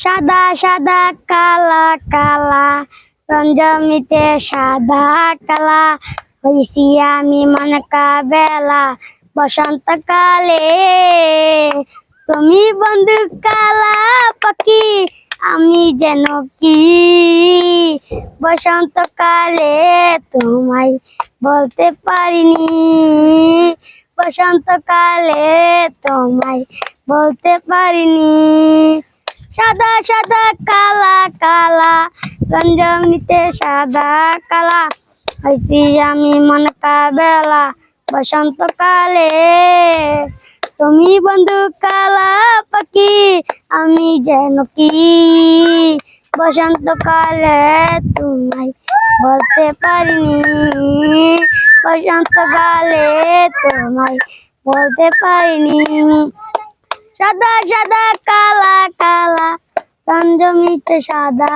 সাদা সাদা কালা কালা রঞ্জমিতে সাদা কালা হইছি আমি মনকা বেলা বসন্তকালে। তুমি বন্ধু কালা পাখি আমি যেন কি বসন্তকালে তোমায় বলতে পারিনি, বসন্তকালে তোমায় বলতে পারিনি। সাদা সাদা কালা কালা রঞ্জমিতে সাদা কালা হইছি আমি মনকা বেলা বসন্তকালে। তুমি বন্ধু কালা পাখি আমি যেন কি বসন্তকালে তোমায় বলতে পারিনি, বসন্তকালে তোমায় বলতে পারিনি। সাদা সাদা কালা কালা রঞ্জমিতে সাদা